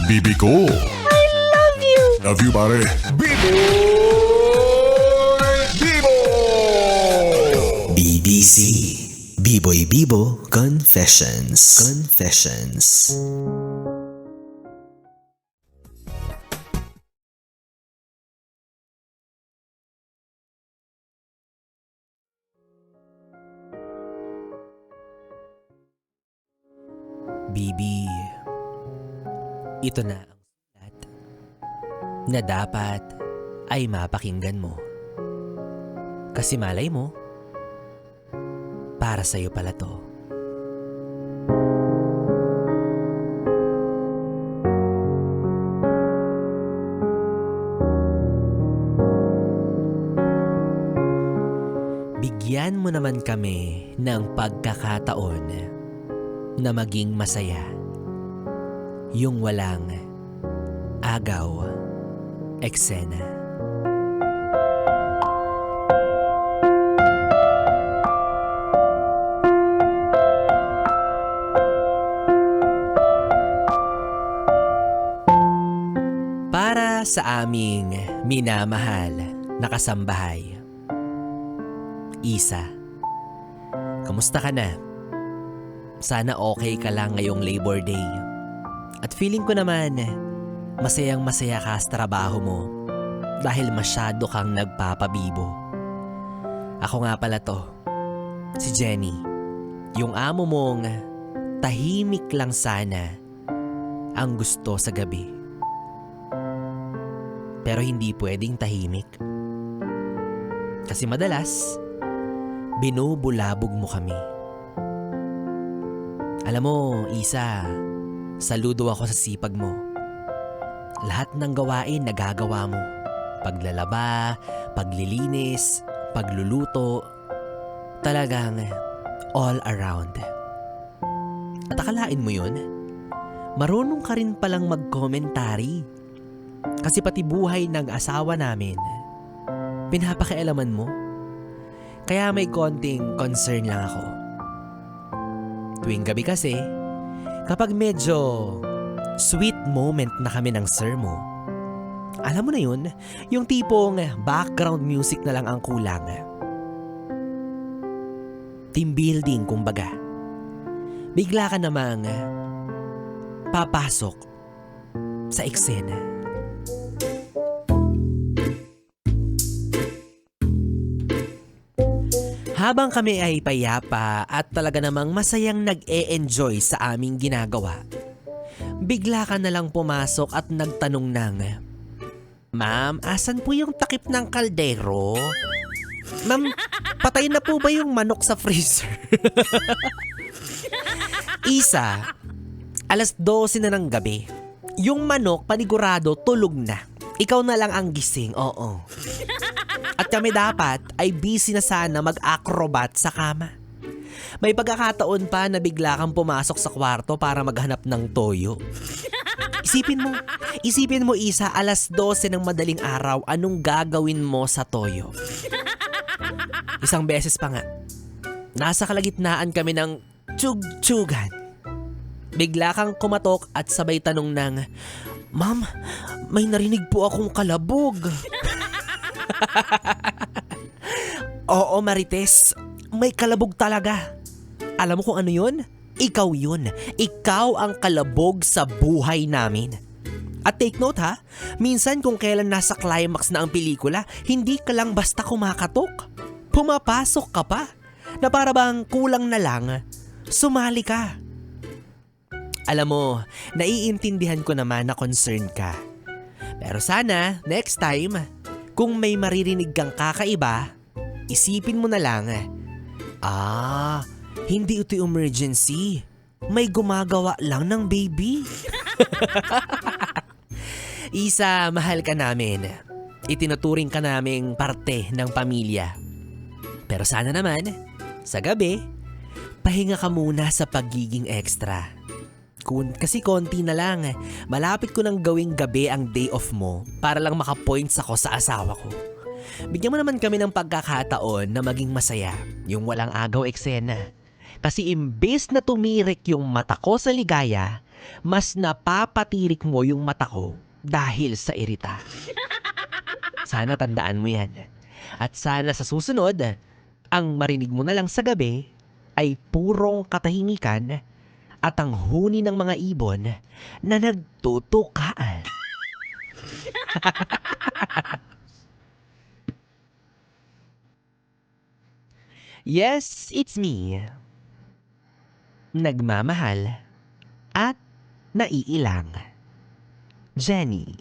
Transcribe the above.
Bibi ko. I love you! Love you, pare. Bibo! BBC Biboy Bibo Confessions. Bibi, ito na ang sulat na dapat ay mapakinggan mo. Kasi malay mo, para sa'yo pala to. Bigyan mo naman kami ng pagkakataon na maging masaya. Yung walang agaw, eksena. Para sa aming minamahal na kasambahay, Isa, kamusta ka na? Sana okay ka lang ngayong Labor Day. At feeling ko naman, masayang masaya ka sa trabaho mo dahil masyado kang nagpapabibo. Ako nga pala to, si Jenny, yung amo mong tahimik lang sana ang gusto sa gabi. Pero hindi pwedeng tahimik. Kasi madalas, binubulabog mo kami. Alam mo, Isa, saludo ako sa sipag mo. Lahat ng gawain nagagawa mo. Paglalaba, paglilinis, pagluluto, talagang all around. At akalain mo yun, marunong ka rin palang mag-commentary. Kasi pati buhay ng asawa namin, pinapakialaman mo. Kaya may konting concern lang ako. Tuwing gabi kasi, kapag medyo sweet moment na kami ng sir mo, alam mo na yun, yung tipong background music na lang ang kulang. Team building kumbaga. Bigla ka namang papasok sa eksena. Habang kami ay payapa at talaga namang masayang nag-e-enjoy sa aming ginagawa, bigla ka na lang pumasok at nagtanong ng, "Ma'am, asan po yung takip ng kaldero? Ma'am, patay na po ba yung manok sa freezer?" Isa, 12:00 na ng gabi. Yung manok panigurado tulog na. Ikaw na lang ang gising, oo. At kami dapat ay busy na sana mag-acrobat sa kama. May pagkakataon pa na bigla kang pumasok sa kwarto para maghanap ng toyo. Isipin mo Isa, 12:00 ng madaling araw, anong gagawin mo sa toyo? Isang beses pa nga, nasa kalagitnaan kami ng tiyug-tiyugan. Bigla kang kumatok at sabay tanong ng, "Ma'am, may narinig po akong kalabog." Oo, Marites, may kalabog talaga. Alam mo kung ano yun? Ikaw yun. Ikaw ang kalabog sa buhay namin. At take note ha, minsan kung kailan nasa climax na ang pelikula, hindi ka lang basta kumakatok. Pumapasok ka pa, na para bang kulang na lang, sumali ka. Alam mo, naiintindihan ko naman na concern ka. Pero sana, next time, kung may maririnig kang kakaiba, isipin mo na lang, hindi ito emergency. May gumagawa lang ng baby. Isa, mahal ka namin. Itinuturing ka naming parte ng pamilya. Pero sana naman, sa gabi, pahinga ka muna sa pagiging extra. Kasi konti na lang, malapit ko nang gawing gabi ang day off mo para lang makapoints ako sa asawa ko. Bigyan mo naman kami ng pagkakataon na maging masaya, yung walang agaw eksena. Kasi imbes na tumirik yung mata ko sa ligaya, mas napapatirik mo yung mata ko dahil sa irita. Sana tandaan mo yan. At sana sa susunod, ang marinig mo na lang sa gabi ay purong katahimikan at ang huni ng mga ibon na nagtutukaan. Yes, it's me. Nagmamahal at naiilang. Jenny.